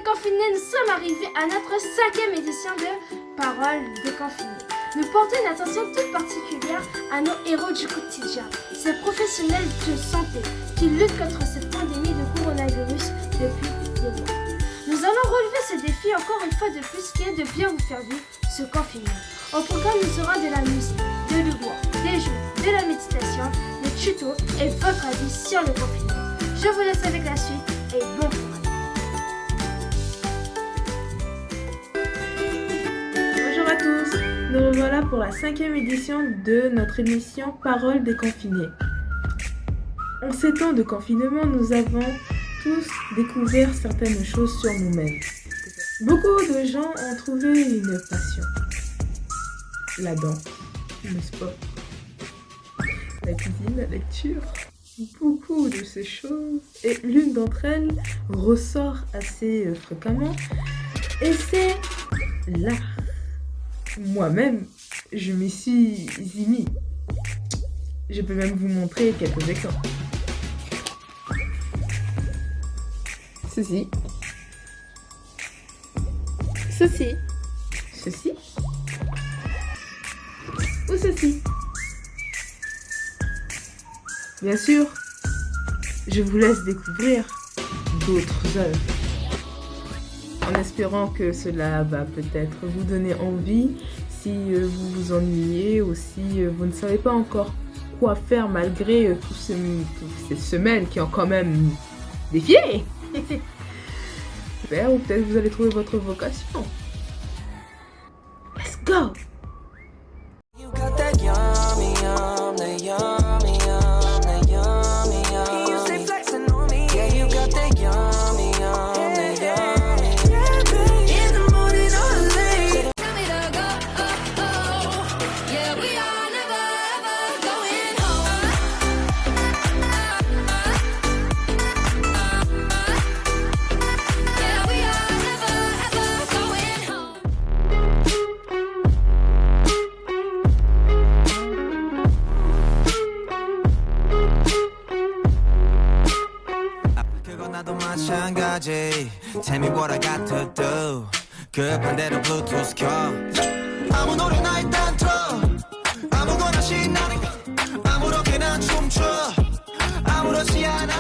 déconfinés, nous sommes arrivés à notre 5e édition de Paroles déconfinées. Nous portons une attention toute particulière à nos héros du quotidien, ces professionnels de santé qui luttent contre cette pandémie de coronavirus depuis des mois. Nous allons relever ce défi encore une fois de plus qui est de bien vous faire vivre ce confinement. Au programme, nous aurons de la musique, de l'humour, des jeux, de la méditation, des tutos et votre avis sur le confinement. Je vous laisse avec la suite et bon courage. Bonjour à tous, nous revoilà pour la 5e édition de notre émission Paroles déconfinées. En ces temps de confinement, nous avons tous découvert certaines choses sur nous-mêmes. Beaucoup de gens ont trouvé une passion. La danse, le sport, la cuisine, la lecture, beaucoup de ces choses. Et l'une d'entre elles ressort assez fréquemment et c'est l'art. Moi-même, je m'y suis mis. Je peux même vous montrer quelques exemples. Ceci. Ceci. Ceci. Ou ceci. Bien sûr, je vous laisse découvrir d'autres œuvres. En espérant que cela va peut-être vous donner envie si vous vous ennuyez ou si vous ne savez pas encore quoi faire malgré toutes ces semaines qui ont quand même défié. Super, ou peut-être vous allez trouver votre vocation. Let's go! You got that yummy, yum, that yummy, yum, that yummy, yum. You stay flexing on me. Yeah, you got that yummy, yum, that yummy. In the morning or late. Tell me to go, oh, oh. Yeah, we are never ever going home. Yeah, we are never ever going home. 그건 나도 마찬가지. Tell me what I got to do. 급한 대로 Bluetooth 켜. 아무 노래나 일단 틀어. 아무거나 신나는 거. 아무렇게나 춤춰. 아무렇지 않아.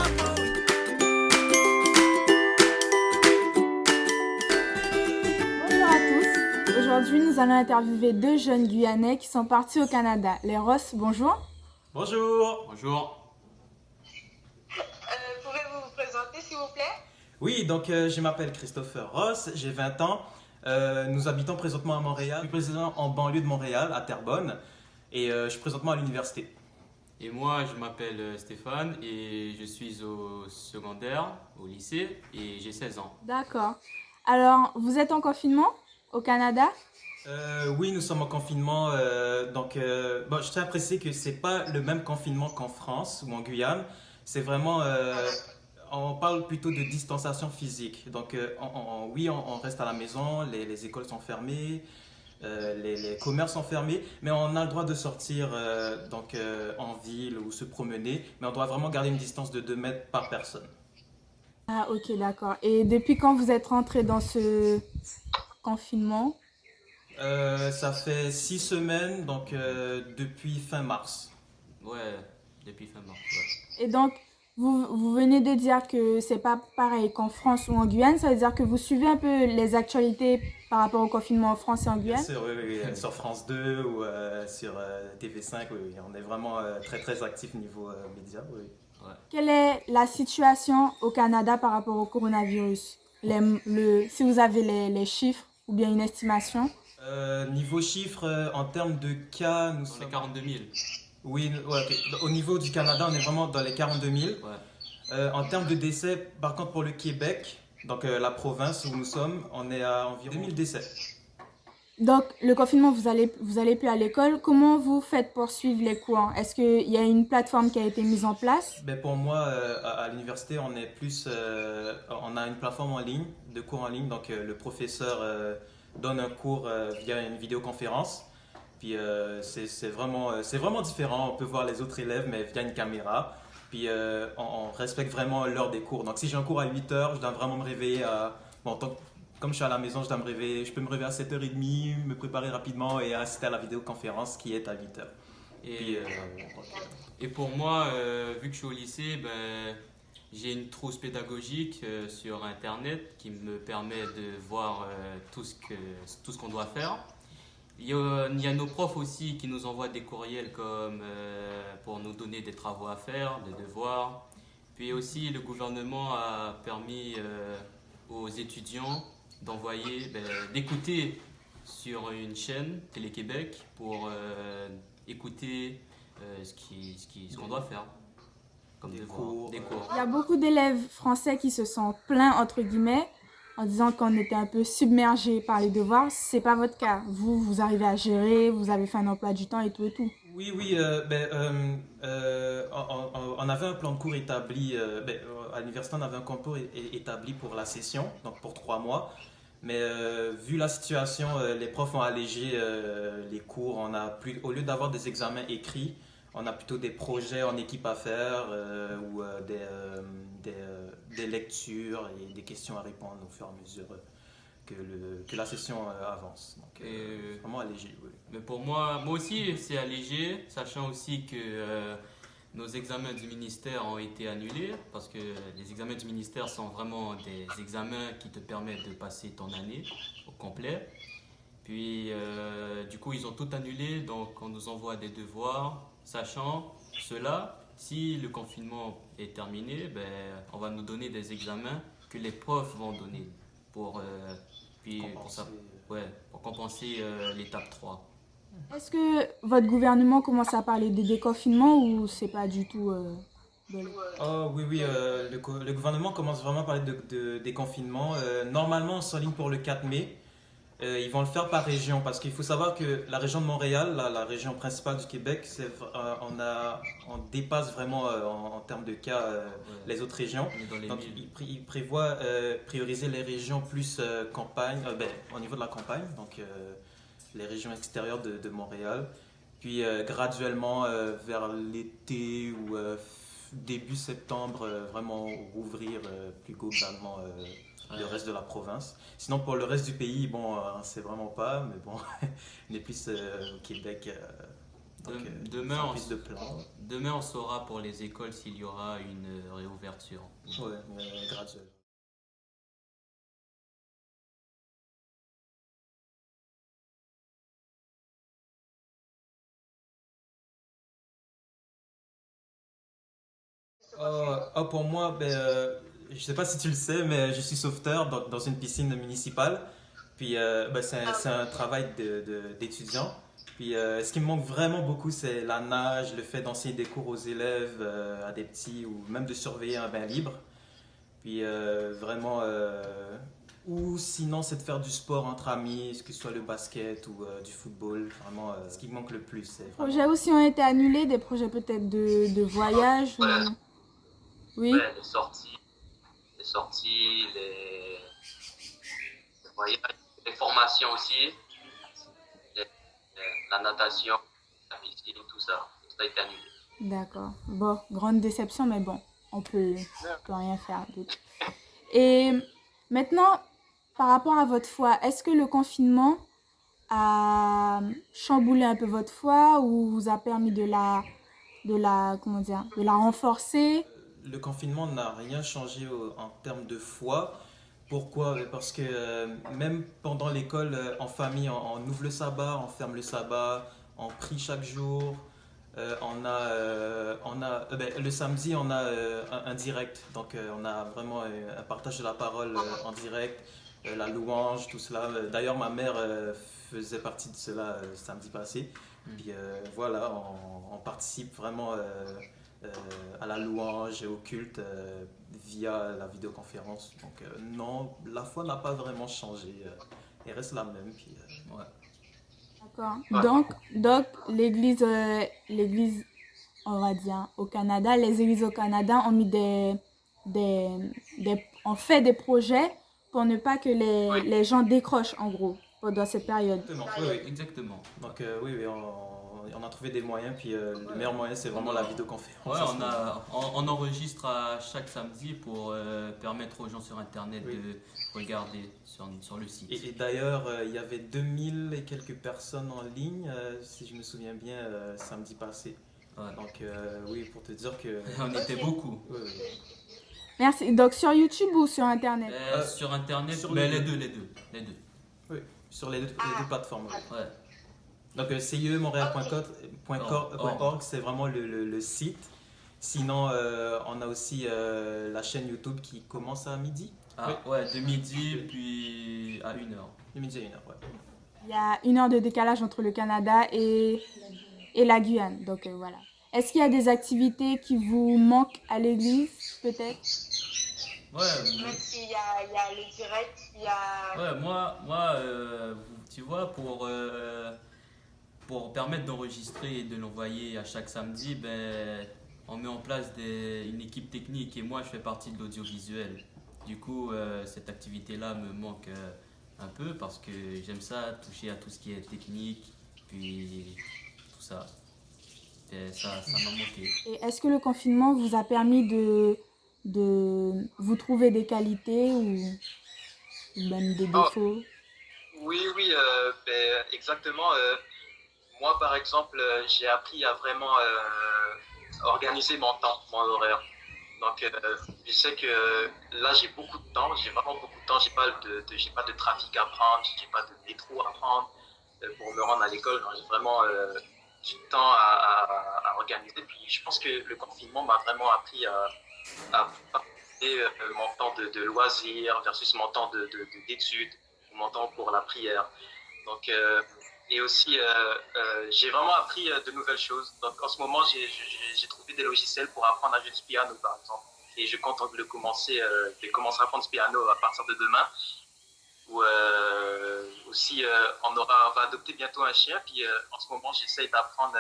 Bonjour à tous. Aujourd'hui, nous allons interviewer deux jeunes Guyanais qui sont partis au Canada. Les Ross, bonjour. Bonjour. Bonjour. Pouvez-vous vous présenter, s'il vous plaît? Oui, donc je m'appelle Christopher Ross, j'ai 20 ans. Nous habitons présentement à Montréal, plus précisément en banlieue de Montréal, à Terrebonne. Et je suis présentement à l'université. Et moi, je m'appelle Stéphane et je suis au secondaire, au lycée, et j'ai 16 ans. D'accord. Alors, vous êtes en confinement au Canada? Oui, nous sommes en confinement. Je tiens à préciser que c'est pas le même confinement qu'en France ou en Guyane. C'est vraiment... on parle plutôt de distanciation physique. Donc, oui, on reste à la maison, les écoles sont fermées, les commerces sont fermés, mais on a le droit de sortir en ville ou se promener, mais on doit vraiment garder une distance de 2 mètres par personne. Ah, ok, d'accord. Et depuis quand vous êtes rentré dans ce confinement? Ça fait 6 semaines, donc depuis fin mars. Ouais, depuis fin mars. Ouais. Et donc, vous venez de dire que c'est pas pareil qu'en France ou en Guyane. Ça veut dire que vous suivez un peu les actualités par rapport au confinement en France et en Bien Guyane? sûr, oui, sur France 2 ou sur TV5, oui, on est vraiment très très actifs niveau médias. Oui. Ouais. Quelle est la situation au Canada par rapport au coronavirus? Si vous avez les chiffres ou bien une estimation? Niveau chiffres, en termes de cas, nous Dans les sommes... 42 000. Oui, ouais, ok. Au niveau du Canada, on est vraiment dans les 42 000. Ouais. En termes de décès, par contre, pour le Québec, donc la province où nous sommes, on est à environ 2000 décès. Donc, le confinement, vous allez plus à l'école. Comment vous faites pour suivre les cours? Est-ce qu'il y a une plateforme qui a été mise en place? Ben pour moi, à l'université, on est plus, on a une plateforme en ligne, de cours en ligne. Donc, le professeur donne un cours via une vidéoconférence. Puis c'est vraiment différent. On peut voir les autres élèves, mais via une caméra. Puis on respecte vraiment l'heure des cours. Donc si j'ai un cours à 8 heures, je dois vraiment me réveiller à bon, comme je suis à la maison, je peux me réveiller à 7h30, me préparer rapidement et assister à la vidéoconférence qui est à 8h. Puis, Et, et pour moi, vu que je suis au lycée, ben, j'ai une trousse pédagogique sur Internet qui me permet de voir tout ce qu'on doit faire. Il y a nos profs aussi qui nous envoient des courriels comme pour nous donner des travaux à faire, des devoirs. Puis aussi, le gouvernement a permis aux étudiants d'écouter sur une chaîne Télé-Québec pour écouter ce qu'on doit faire comme Des devoir, cours, des cours. Il y a beaucoup d'élèves français qui se sont plaints, entre guillemets, en disant qu'on était un peu submergés par les devoirs. C'est pas votre cas. Vous arrivez à gérer, vous avez fait un emploi du temps et tout et tout. Oui, oui, on avait un plan de cours établi, à l'université, on avait un plan de cours établi pour la session, donc pour 3 mois. Mais vu la situation, les profs ont allégé les cours. Au lieu d'avoir des examens écrits, on a plutôt des projets en équipe à faire ou des lectures et des questions à répondre au fur et à mesure que la session avance. Donc, Et, vraiment allégé, oui. mais pour moi aussi, c'est allégé, sachant aussi que nos examens du ministère ont été annulés, parce que les examens du ministère sont vraiment des examens qui te permettent de passer ton année au complet. Puis, du coup, ils ont tout annulé, donc on nous envoie des devoirs, sachant cela, si le confinement est terminé, ben, on va nous donner des examens que les profs vont donner pour, pour compenser l'étape 3. Est-ce que votre gouvernement commence à parler de déconfinement ou c'est pas du tout Oh oui, oui, le gouvernement commence vraiment à parler de déconfinement. Normalement, on s'enligne pour le 4 mai. Ils vont le faire par région parce qu'il faut savoir que la région de Montréal, la région principale du Québec, on dépasse vraiment en termes de cas les autres régions. On est dans les Donc, milles. ils prévoient prioriser les régions plus campagne, au niveau de la campagne, donc les régions extérieures de Montréal. Puis graduellement vers l'été ou début septembre, vraiment rouvrir plus globalement le reste de la province. Sinon, pour le reste du pays, bon, on ne sait vraiment pas, mais bon, on est plus au Québec. Donc, Demain, plus de plans. Demain, on saura pour les écoles s'il y aura une réouverture. Ouais, graduel. Pour moi, je sais pas si tu le sais, mais je suis sauveteur dans une piscine municipale. Puis c'est un travail d'étudiant. Puis ce qui me manque vraiment beaucoup, c'est la nage, le fait d'enseigner des cours aux élèves, à des petits, ou même de surveiller un bain libre. Puis vraiment, ou sinon c'est de faire du sport entre amis, que ce soit le basket ou du football. Vraiment, ce qui me manque le plus, c'est Les vraiment... projets aussi ont été annulés, des projets peut-être de voyage ou... Ouais. Oui. Ouais, les voyages, les formations aussi, la natation, la piscine, tout ça a été annulé. D'accord. Bon, grande déception, mais bon, on peut rien faire d'autre. Et maintenant, par rapport à votre foi, est-ce que le confinement a chamboulé un peu votre foi ou vous a permis de la renforcer? Le confinement n'a rien changé en termes de foi. Pourquoi? Parce que même pendant l'école, en famille, on ouvre le sabbat, on ferme le sabbat, on prie chaque jour. Le samedi, on a un direct. Donc, on a vraiment un partage de la parole en direct, la louange, tout cela. D'ailleurs, ma mère faisait partie de cela samedi passé. Puis voilà, on participe vraiment à la louange et au culte via la vidéoconférence. Donc non, la foi n'a pas vraiment changé. Elle reste la même. Puis, ouais. D'accord. Ouais. Donc l'église, on va dire, au Canada, les églises au Canada ont mis ont fait des projets pour ne pas que les gens décrochent, en gros. pendant cette période. Exactement. Oui. Exactement. Donc oui, on a trouvé des moyens, puis le meilleur moyen, c'est vraiment la vidéoconférence. Ouais, on enregistre à chaque samedi pour permettre aux gens sur Internet Oui. de regarder sur le site. Et d'ailleurs, il y avait 2000 et quelques personnes en ligne, si je me souviens bien, samedi passé. Ouais. Donc oui, pour te dire que... On était beaucoup. Oui, oui. Merci. Donc sur YouTube ou sur Internet? Sur Internet, sur mais les les deux. deux. Oui, sur les deux plateformes. Oui. Ouais. Donc CIEmontréal.org, c'est vraiment le site. Sinon, on a aussi la chaîne YouTube qui commence à midi. Ah, ouais, de midi puis à 1h. De midi à 1h, ouais. Il y a 1 heure de décalage entre le Canada et la Guyane. Donc voilà. Est-ce qu'il y a des activités qui vous manquent à l'église, peut-être? Ouais, Même s'il y a le direct, il y a... ouais, moi tu vois, pour permettre d'enregistrer et de l'envoyer à chaque samedi, ben, on met en place une équipe technique et moi je fais partie de l'audiovisuel. Du coup, cette activité-là me manque un peu parce que j'aime ça, toucher à tout ce qui est technique, puis tout ça. Et ça m'a manqué. Et est-ce que le confinement vous a permis de vous trouver des qualités ou même des défauts? Oui, exactement. Moi, par exemple, j'ai appris à vraiment organiser mon temps, mon horaire. Donc, je sais que là, j'ai beaucoup de temps, j'ai vraiment beaucoup de temps. J'ai pas de trafic à prendre, j'ai pas de métro à prendre pour me rendre à l'école. Donc, j'ai vraiment du temps à organiser. Puis, je pense que le confinement m'a vraiment appris à partager mon temps de loisirs versus mon temps d'études, mon temps pour la prière. Donc, et aussi, j'ai vraiment appris de nouvelles choses. Donc, en ce moment, j'ai trouvé des logiciels pour apprendre à jouer du piano, par exemple. Et je compte commencer à apprendre du piano à partir de demain. Ou aussi, on va adopter bientôt un chien. Puis en ce moment, j'essaye d'apprendre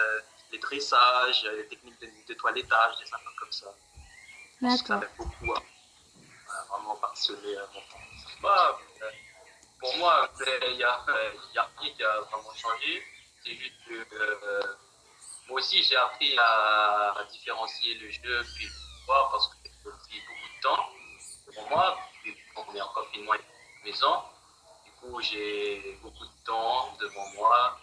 les dressages, les techniques de toilettage, des affaires comme ça. Parce que ça m'aide beaucoup à vraiment parceller mon temps. Bah, pour moi, il y a rien qui a vraiment changé. C'est juste que moi aussi, j'ai appris à différencier le jeu puis le pouvoir parce que j'ai pris beaucoup de temps. Pour moi, on est en confinement à la maison. Du coup, j'ai beaucoup de temps devant moi.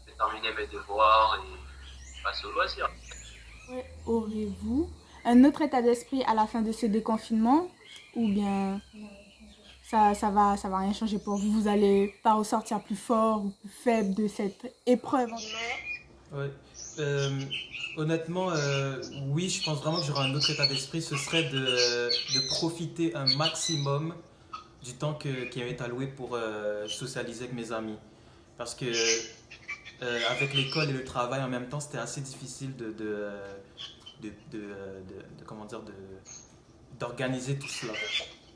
J'ai terminé mes devoirs et passer au loisir. Aurez-vous un autre état d'esprit à la fin de ce déconfinement ou bien ça va rien changer pour vous? Vous n'allez pas ressortir plus fort ou plus faible de cette épreuve? Ouais. Honnêtement, oui, je pense vraiment que j'aurai un autre état d'esprit. Ce serait de profiter un maximum du temps qui est alloué pour socialiser avec mes amis. Parce que avec l'école et le travail en même temps, c'était assez difficile d'organiser tout cela.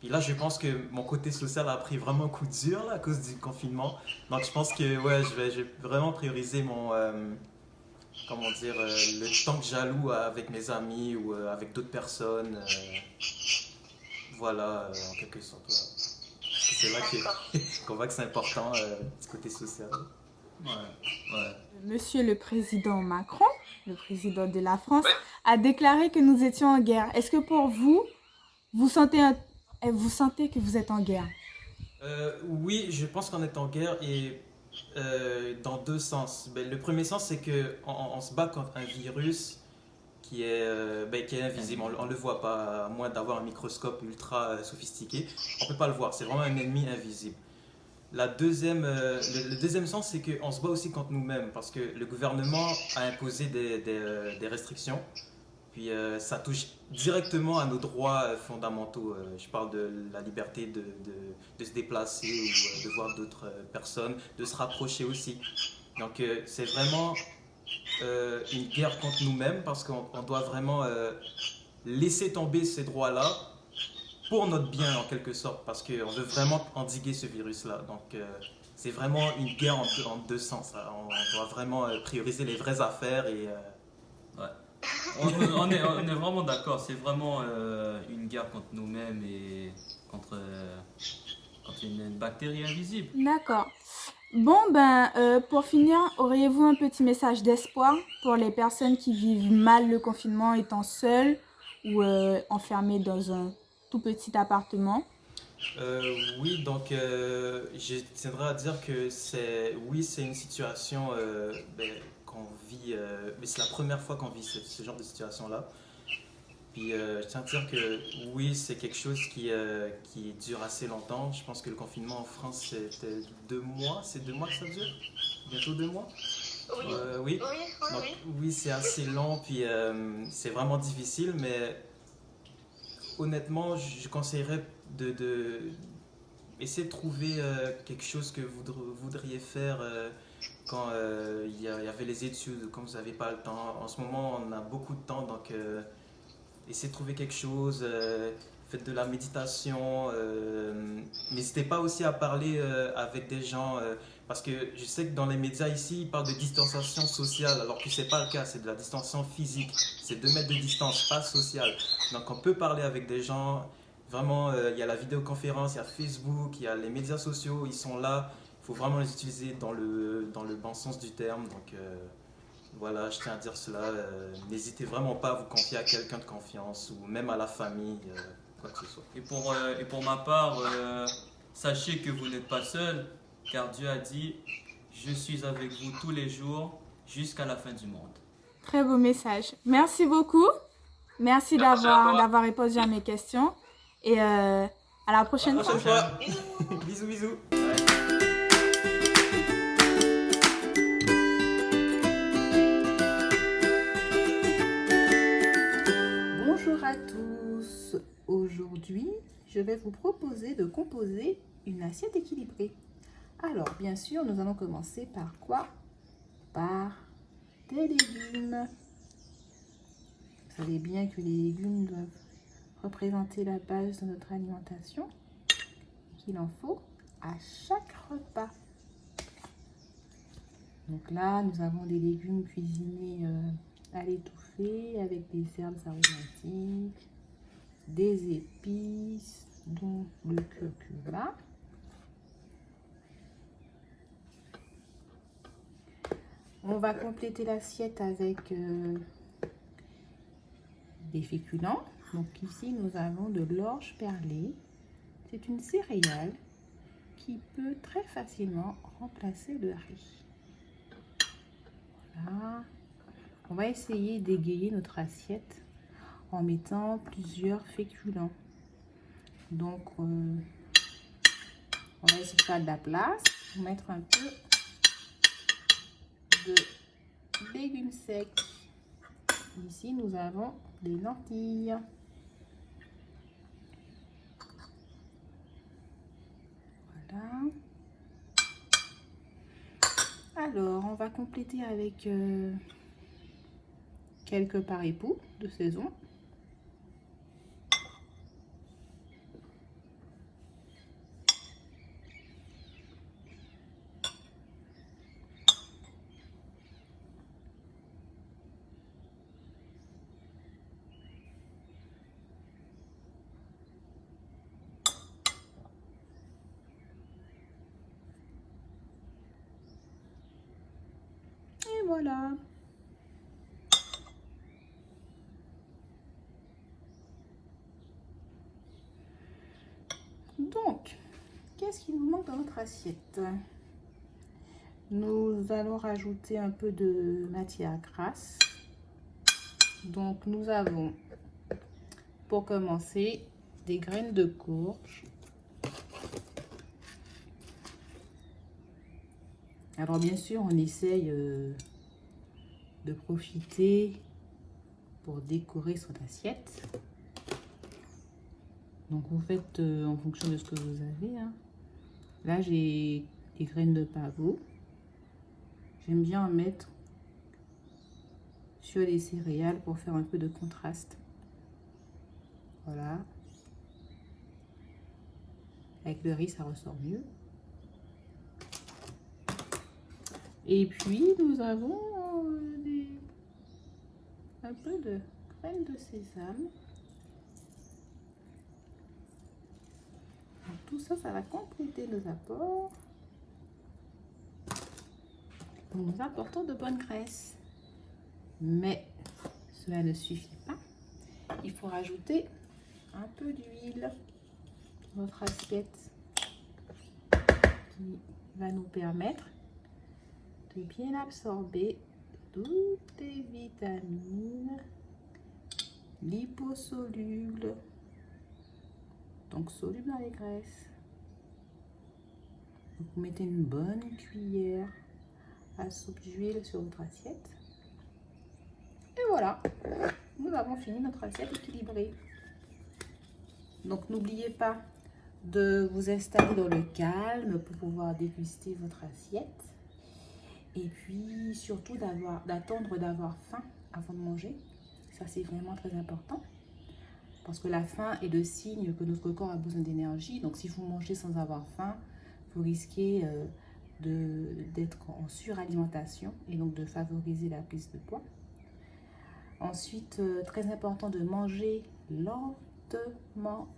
Puis là, je pense que mon côté social a pris vraiment un coup dur là, à cause du confinement. Donc, je pense que ouais, je vais vraiment prioriser le temps que j'alloue avec mes amis ou avec d'autres personnes. Voilà, en quelque sorte. Ouais. C'est là qu'on voit que c'est important, du côté social. Ouais. Monsieur le président Macron, le président de la France, a déclaré que nous étions en guerre. Est-ce que pour vous, vous sentez que vous êtes en guerre? Oui, je pense qu'on est en guerre et dans deux sens. Le premier sens, c'est qu'on se bat contre un virus qui est invisible. On ne le voit pas, à moins d'avoir un microscope ultra sophistiqué. On ne peut pas le voir, c'est vraiment un ennemi invisible. Le deuxième sens, c'est qu'on se bat aussi contre nous-mêmes parce que le gouvernement a imposé des restrictions. Puis ça touche directement à nos droits fondamentaux. Je parle de la liberté de se déplacer ou de voir d'autres personnes, de se rapprocher aussi. Donc c'est vraiment une guerre contre nous-mêmes parce qu'on doit vraiment laisser tomber ces droits-là pour notre bien en quelque sorte parce qu'on veut vraiment endiguer ce virus-là. Donc c'est vraiment une guerre en deux sens. On doit vraiment prioriser les vraies affaires et... Ouais. On est vraiment d'accord, c'est vraiment une guerre contre nous-mêmes et contre c'est une bactérie invisible. D'accord. Bon, pour finir, auriez-vous un petit message d'espoir pour les personnes qui vivent mal le confinement étant seules ou enfermées dans un tout petit appartement? Oui, donc je tiendrai à dire que c'est une situation qu'on vit, mais c'est la première fois qu'on vit ce genre de situation-là. Puis je tiens à dire que oui, c'est quelque chose qui dure assez longtemps. Je pense que le confinement en France, c'était 2 mois. C'est 2 mois que ça dure? Bientôt 2 mois? Oui. Oui. Oui, oui, Donc, oui. oui, c'est assez long, puis c'est vraiment difficile, mais honnêtement, je conseillerais de essayer de trouver quelque chose que vous voudriez faire quand il y avait les études, quand vous n'avez pas le temps. En ce moment, on a beaucoup de temps, donc essayez de trouver quelque chose, faites de la méditation. N'hésitez pas aussi à parler avec des gens, parce que je sais que dans les médias ici, ils parlent de distanciation sociale, alors que ce n'est pas le cas, c'est de la distanciation physique. C'est 2 mètres de distance, pas sociale. Donc on peut parler avec des gens. Vraiment, il y a la vidéoconférence, il y a Facebook, il y a les médias sociaux, ils sont là. Il faut vraiment les utiliser dans le bon sens du terme. Donc voilà, je tiens à dire cela. N'hésitez vraiment pas à vous confier à quelqu'un de confiance ou même à la famille, quoi que ce soit. Et pour ma part, sachez que vous n'êtes pas seul, car Dieu a dit, je suis avec vous tous les jours jusqu'à la fin du monde. Très beau message. Merci beaucoup. Merci Merci à toi. d'avoir répondu à mes questions. Et à la prochaine À la prochaine fois. fois. Bisous, bisous. Bonjour à tous. Aujourd'hui, je vais vous proposer de composer une assiette équilibrée. Alors, bien sûr, nous allons commencer par quoi? Par des légumes. Vous savez bien que les légumes doivent représenter la base de notre alimentation, qu'il en faut à chaque repas. Donc là, nous avons des légumes cuisinés à l'étouffée avec des herbes aromatiques, des épices, dont le curcuma. On va compléter l'assiette avec des féculents. Donc ici, nous avons de l'orge perlée. C'est une céréale qui peut très facilement remplacer le riz. Voilà. On va essayer d'égayer notre assiette en mettant plusieurs féculents. Donc, on va essayer de faire de la place, mettre un peu de légumes secs. Ici, nous avons des lentilles. Voilà. Alors, on va compléter avec quelques par-époux de saison. Et voilà. Donc, qu'est-ce qui nous manque dans notre assiette? Nous allons rajouter un peu de matière grasse. Donc, nous avons, pour commencer, des graines de courge. Alors, bien sûr, on essaye de profiter pour décorer son assiette. Donc, vous faites en fonction de ce que vous avez. Hein. Là, j'ai des graines de pavot. J'aime bien en mettre sur les céréales pour faire un peu de contraste. Voilà. Avec le riz, ça ressort mieux. Et puis, nous avons un peu de graines de sésame. Donc, tout ça va compléter nos apports. Donc, nous apportons de bonnes graisses. Mais cela ne suffit pas. Il faut rajouter un peu d'huile dans notre assiette qui va nous permettre de bien absorber toutes les vitamines liposolubles, donc solubles dans les graisses. Donc, vous mettez une bonne cuillère à soupe d'huile sur votre assiette. Et voilà, nous avons fini notre assiette équilibrée. Donc n'oubliez pas de vous installer dans le calme pour pouvoir déguster votre assiette. Et puis surtout d'attendre d'avoir faim avant de manger. Ça c'est vraiment très important. Parce que la faim est le signe que notre corps a besoin d'énergie. Donc si vous mangez sans avoir faim, vous risquez d'être en suralimentation et donc de favoriser la prise de poids. Ensuite, très important de manger lentement.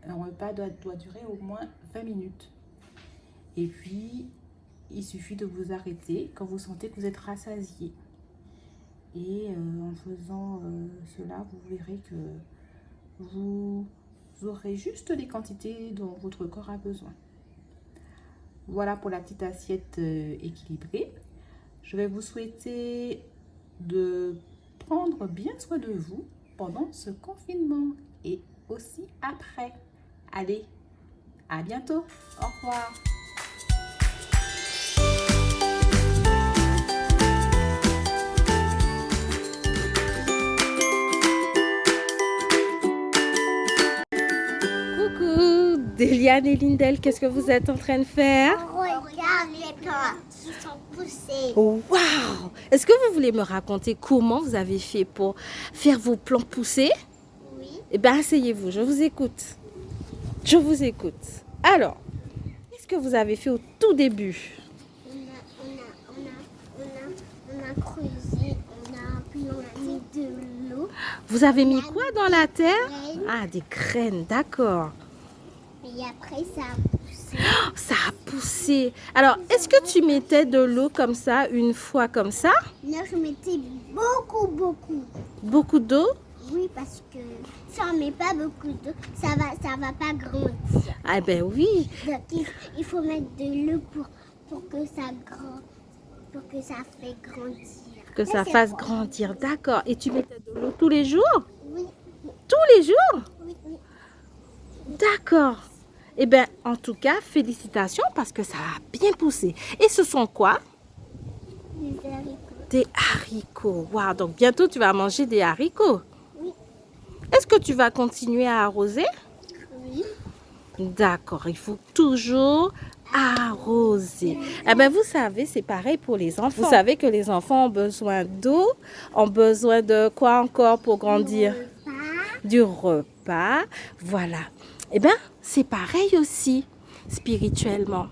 Un repas doit durer au moins 20 minutes. Et puis, il suffit de vous arrêter quand vous sentez que vous êtes rassasié. Et en faisant cela, vous verrez que vous aurez juste les quantités dont votre corps a besoin. Voilà pour la petite assiette équilibrée. Je vais vous souhaiter de prendre bien soin de vous pendant ce confinement et aussi après. Allez, à bientôt. Au revoir. Coucou, Déliane et Lindel, qu'est-ce que vous êtes en train de faire? Regarde les plantes qui sont poussées. Waouh! Est-ce que vous voulez me raconter comment vous avez fait pour faire vos plants pousser? Oui. Eh bien, asseyez-vous, je vous écoute. Je vous écoute. Alors, qu'est-ce que vous avez fait au tout début? On a creusé, on a planté de l'eau. Vous avez mis quoi dans la terre? Graines. Ah, des graines, d'accord. Et après, ça a poussé. Oh, ça a poussé. Alors, est-ce que tu mettais de l'eau comme ça, une fois comme ça? Là, je mettais beaucoup. Beaucoup d'eau? Oui, parce que si on met pas beaucoup d'eau, ça va pas grandir. Ah ben oui. Donc, il faut mettre de l'eau pour que ça fait grandir. Que ça c'est fasse bon. grandir, d'accord. Et tu mettais de l'eau tous les jours? Oui. Tous les jours? Oui. D'accord. Eh bien, en tout cas, félicitations parce que ça a bien poussé. Et ce sont quoi? Des haricots. Des haricots. Waouh, donc bientôt tu vas manger des haricots. Oui. Est-ce que tu vas continuer à arroser? Oui. D'accord, il faut toujours arroser. Eh bien, vous savez, c'est pareil pour les enfants. Vous savez que les enfants ont besoin d'eau, ont besoin de quoi encore pour grandir? Du repas. Voilà. Eh bien, c'est pareil aussi spirituellement.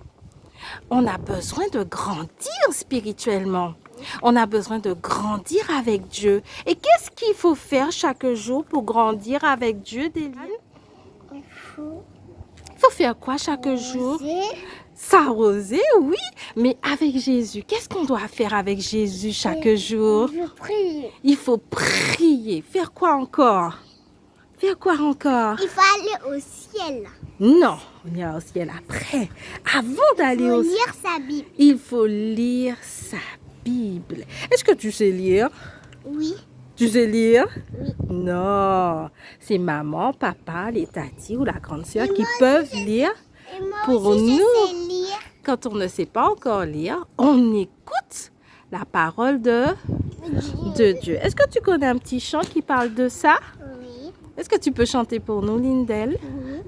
On a besoin de grandir spirituellement. On a besoin de grandir avec Dieu. Et qu'est-ce qu'il faut faire chaque jour pour grandir avec Dieu, Déliane? Il faut faire quoi chaque jour? S'arroser, oui. Mais avec Jésus, qu'est-ce qu'on doit faire avec Jésus chaque jour? Il faut prier. Il faut prier. Faire quoi encore? Faire quoi encore? Il faut aller au ciel. Non, on ira au ciel après. Avant d'aller au ciel, lire sa Bible. il faut lire sa Bible. Est-ce que tu sais lire? Oui. Tu sais lire? Oui. Non, c'est maman, papa, les tatis ou la grande sœur qui peuvent lire pour aussi, nous. je sais lire. Quand on ne sait pas encore lire, on écoute la parole de Dieu. Est-ce que tu connais un petit chant qui parle de ça? Oui. Est-ce que tu peux chanter pour nous, Lindel? Oui.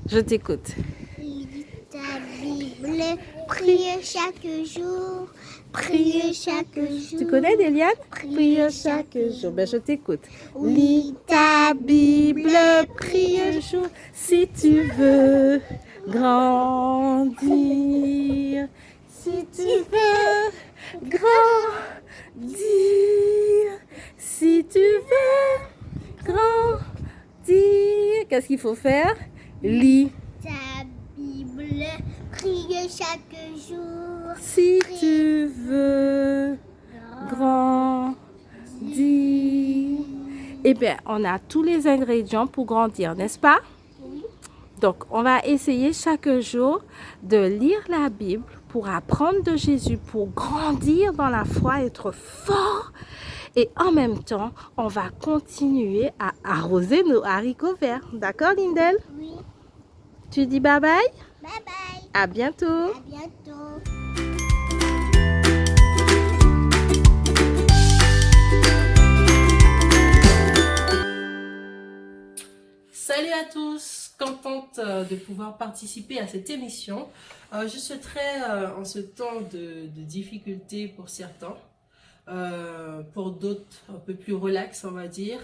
Je t'écoute. Lis ta Bible, prie chaque jour, prie chaque jour. Tu connais, Déliane? Prie chaque jour. Ben, je t'écoute. Lis ta Bible, prie chaque jour, si tu veux grandir. Si tu veux grandir. Si tu veux grandir. Qu'est-ce qu'il faut faire? Lis Ta Bible. prier chaque jour. Si tu veux grandir. Eh bien, on a tous les ingrédients pour grandir, n'est-ce pas? Oui. Donc, on va essayer chaque jour de lire la Bible pour apprendre de Jésus, pour grandir dans la foi, être fort. Et en même temps, on va continuer à arroser nos haricots verts. D'accord, Lindel? Oui. Tu dis bye bye? Bye bye. À bientôt. À bientôt. Salut à tous, contente de pouvoir participer à cette émission. Je souhaiterais en ce temps de difficulté pour certains, pour d'autres un peu plus relax on va dire,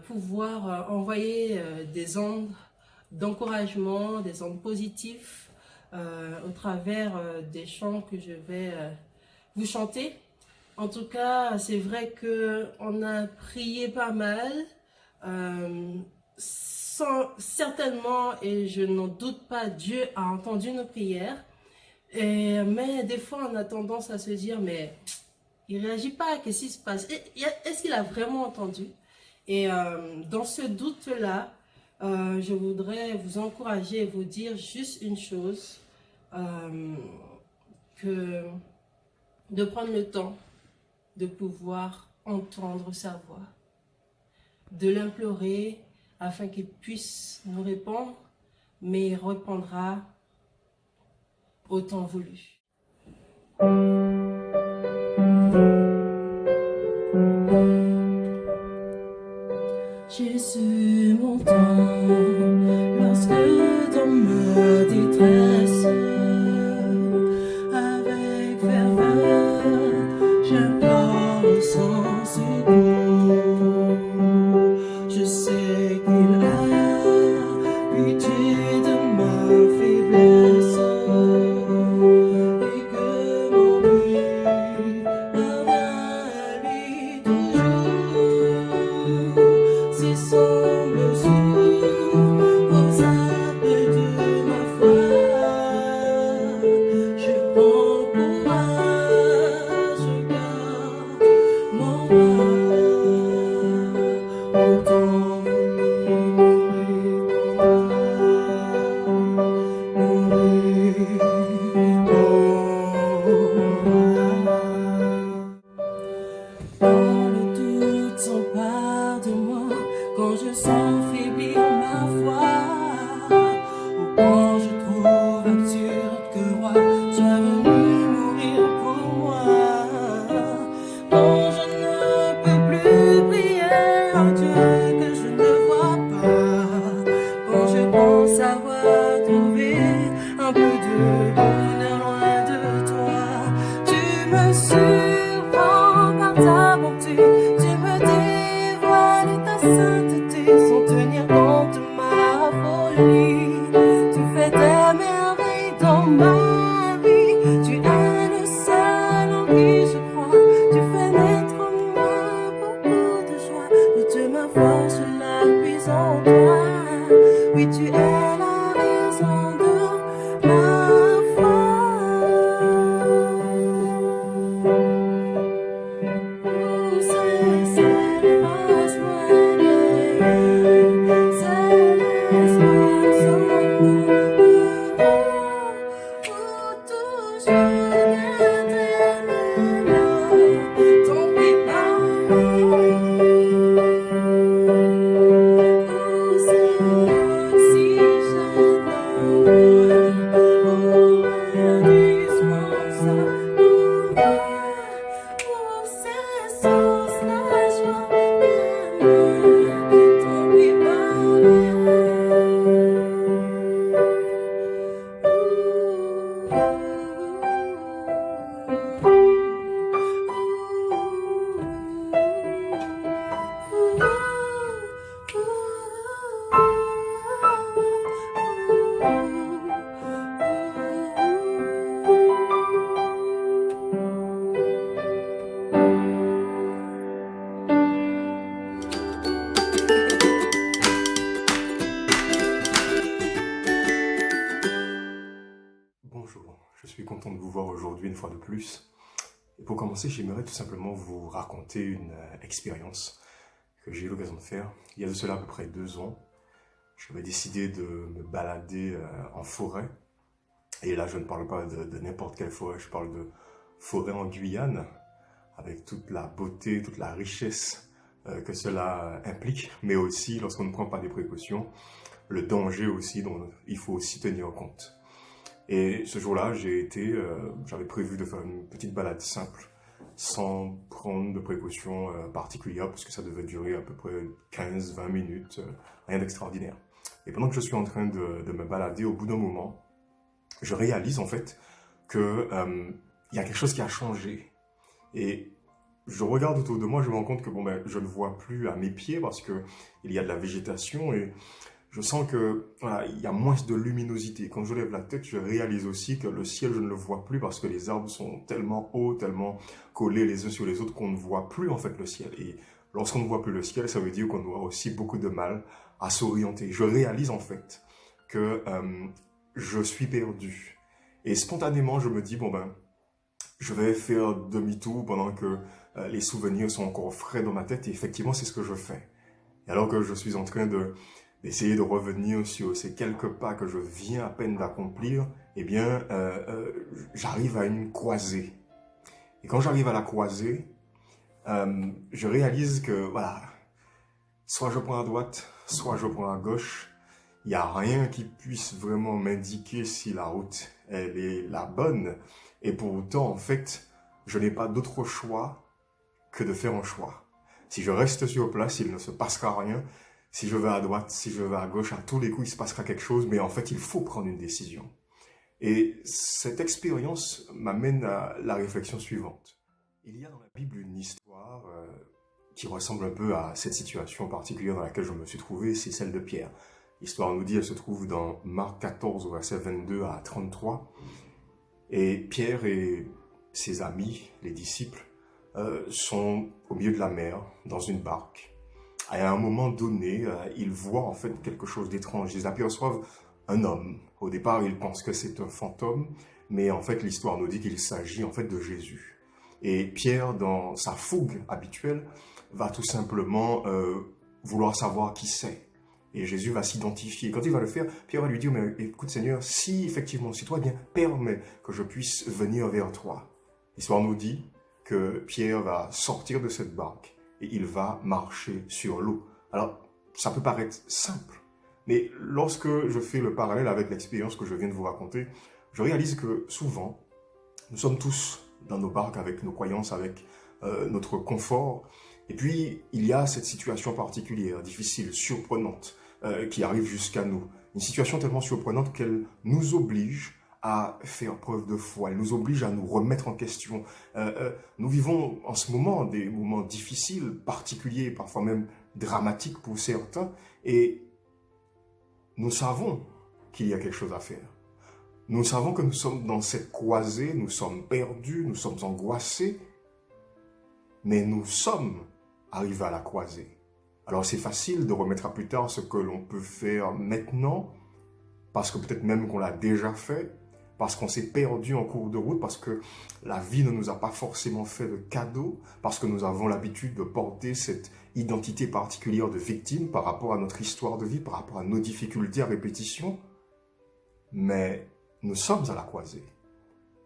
pouvoir envoyer des ondes d'encouragement, des ondes positives au travers des chants que je vais vous chanter. En tout cas, c'est vrai qu'on a prié pas mal, certainement, et je n'en doute pas, Dieu a entendu nos prières. Mais des fois, on a tendance à se dire, mais il ne réagit pas, qu'est-ce qui se passe? Est-ce qu'il a vraiment entendu? Et dans ce doute-là, je voudrais vous encourager et vous dire juste une chose, que de prendre le temps de pouvoir entendre sa voix, de l'implorer afin qu'il puisse nous répondre, mais il répondra au temps voulu. Jésus m'entend lorsque dans ma détresse, avec ferveur, j'implore son secours. Je sais qu'il a pitié de ma faiblesse et que mon but revient à lui toujours. Si semble sourd aux appels de ma foi, je prends courage, je garde mon roi. Au temps voulu Quand le doute s'empare de moi, quand je sens faiblir ma foi, ou quand je trouve absurde que roi soit venu mourir pour moi, quand je ne peux plus prier en Dieu que je ne vois pas, quand je pense avoir trouvé un peu de bonheur loin de toi, tu me surprends par ta bonté, tu me dévoiles ta sainteté sans tenir compte de ma folie. Tu fais des merveilles dans ma vie, tu es le seul en qui je crois. Tu fais naître en moi beaucoup de joie, toute ma force je la puise en toi. Oui, tu es la raison de ma foi. je suis content de vous voir aujourd'hui une fois de plus. Et pour commencer, j'aimerais tout simplement vous raconter une expérience que j'ai eu l'occasion de faire. Il y a de cela à peu près 2 ans, j'avais décidé de me balader en forêt. Et là, je ne parle pas de n'importe quelle forêt, je parle de forêt en Guyane, avec toute la beauté, toute la richesse que cela implique, mais aussi, lorsqu'on ne prend pas des précautions, le danger aussi dont il faut aussi tenir compte. Et ce jour-là, j'avais prévu de faire une petite balade simple, sans prendre de précautions particulières, parce que ça devait durer à peu près 15-20 minutes, rien d'extraordinaire. Et pendant que je suis en train de me balader, au bout d'un moment, je réalise en fait que il y a quelque chose qui a changé. Et je regarde autour de moi, je me rends compte que je ne vois plus à mes pieds parce que il y a de la végétation et je sens que voilà, il y a moins de luminosité. Quand je lève la tête, je réalise aussi que le ciel, je ne le vois plus parce que les arbres sont tellement hauts, tellement collés les uns sur les autres qu'on ne voit plus en fait le ciel. Et lorsqu'on ne voit plus le ciel, ça veut dire qu'on aura aussi beaucoup de mal à s'orienter. Je réalise en fait que je suis perdu. Et spontanément, je me dis, je vais faire demi-tour pendant que les souvenirs sont encore frais dans ma tête. Et effectivement, c'est ce que je fais. Et alors que je suis en train d'essayer de revenir sur ces quelques pas que je viens à peine d'accomplir, eh bien, j'arrive à une croisée. Et quand j'arrive à la croisée, je réalise que, voilà, soit je prends à droite, soit je prends à gauche. Il n'y a rien qui puisse vraiment m'indiquer si la route, elle est la bonne. Et pour autant, en fait, je n'ai pas d'autre choix que de faire un choix. Si je reste sur place, il ne se passera rien. Si je vais à droite, si je vais à gauche, à tous les coups, il se passera quelque chose. Mais en fait, il faut prendre une décision. Et cette expérience m'amène à la réflexion suivante. Il y a dans la Bible une histoire qui ressemble un peu à cette situation particulière dans laquelle je me suis trouvé, c'est celle de Pierre. L'histoire nous dit, elle se trouve dans Marc 14, verset 22 à 33. Et Pierre et ses amis, les disciples, sont au milieu de la mer, dans une barque. Et à un moment donné, ils voient en fait quelque chose d'étrange. Ils aperçoivent un homme. Au départ, ils pensent que c'est un fantôme, mais en fait, l'histoire nous dit qu'il s'agit en fait de Jésus. Et Pierre, dans sa fougue habituelle, va tout simplement vouloir savoir qui c'est. Et Jésus va s'identifier. Quand il va le faire, Pierre va lui dire, mais écoute Seigneur, si effectivement c'est toi, bien permets que je puisse venir vers toi. L'histoire nous dit que Pierre va sortir de cette barque et il va marcher sur l'eau. Alors, ça peut paraître simple, mais lorsque je fais le parallèle avec l'expérience que je viens de vous raconter, je réalise que souvent, nous sommes tous dans nos barques avec nos croyances, avec notre confort. Et puis, il y a cette situation particulière, difficile, surprenante, qui arrive jusqu'à nous. Une situation tellement surprenante qu'elle nous oblige à faire preuve de foi. Elle nous oblige à nous remettre en question. Nous vivons en ce moment des moments difficiles, particuliers, parfois même dramatiques pour certains, et nous savons qu'il y a quelque chose à faire. Nous savons que nous sommes dans cette croisée, nous sommes perdus, nous sommes angoissés, mais nous sommes arrivés à la croisée. Alors c'est facile de remettre à plus tard ce que l'on peut faire maintenant, parce que peut-être même qu'on l'a déjà fait, parce qu'on s'est perdu en cours de route, parce que la vie ne nous a pas forcément fait de cadeaux, parce que nous avons l'habitude de porter cette identité particulière de victime par rapport à notre histoire de vie, par rapport à nos difficultés à répétition. Mais nous sommes à la croisée.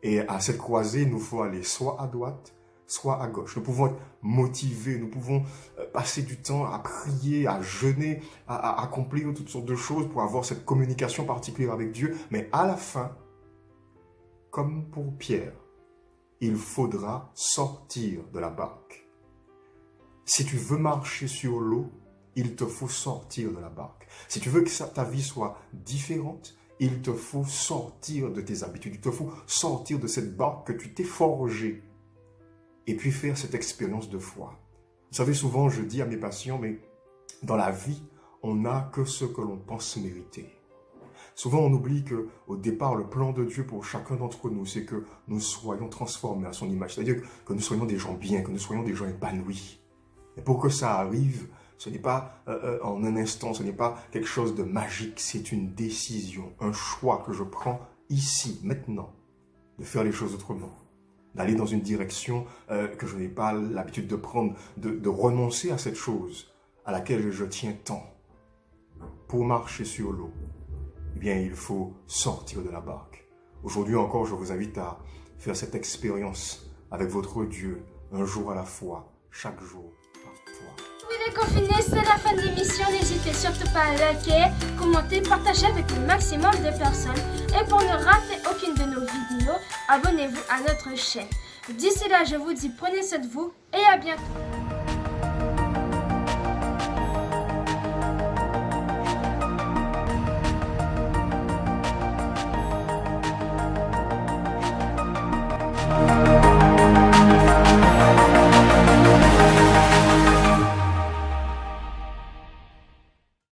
Et à cette croisée, il nous faut aller soit à droite, soit à gauche. Nous pouvons être motivés, nous pouvons passer du temps à prier, à jeûner, à accomplir toutes sortes de choses pour avoir cette communication particulière avec Dieu. Mais à la fin, comme pour Pierre, il faudra sortir de la barque. Si tu veux marcher sur l'eau, il te faut sortir de la barque. Si tu veux que ta vie soit différente, il te faut sortir de tes habitudes, il te faut sortir de cette barque que tu t'es forgée et puis faire cette expérience de foi. Vous savez, souvent je dis à mes patients, mais dans la vie, on n'a que ce que l'on pense mériter. Souvent on oublie qu'au départ, le plan de Dieu pour chacun d'entre nous, c'est que nous soyons transformés à son image. C'est-à-dire que nous soyons des gens bien, que nous soyons des gens épanouis. Et pour que ça arrive, ce n'est pas en un instant, ce n'est pas quelque chose de magique, c'est une décision, un choix que je prends ici, maintenant. de faire les choses autrement, d'aller dans une direction que je n'ai pas l'habitude de prendre, de renoncer à cette chose à laquelle je tiens tant. Pour marcher sur l'eau, eh bien, il faut sortir de la barque. Aujourd'hui encore, je vous invite à faire cette expérience avec votre Dieu, un jour à la fois, chaque jour par fois. Oui, les confinés, c'est la fin de l'émission. N'hésitez surtout pas à liker, commenter, partager avec le maximum de personnes. Et pour ne rater aucune de nos vidéos, abonnez-vous à notre chaîne. D'ici là, je vous dis prenez soin de vous et à bientôt.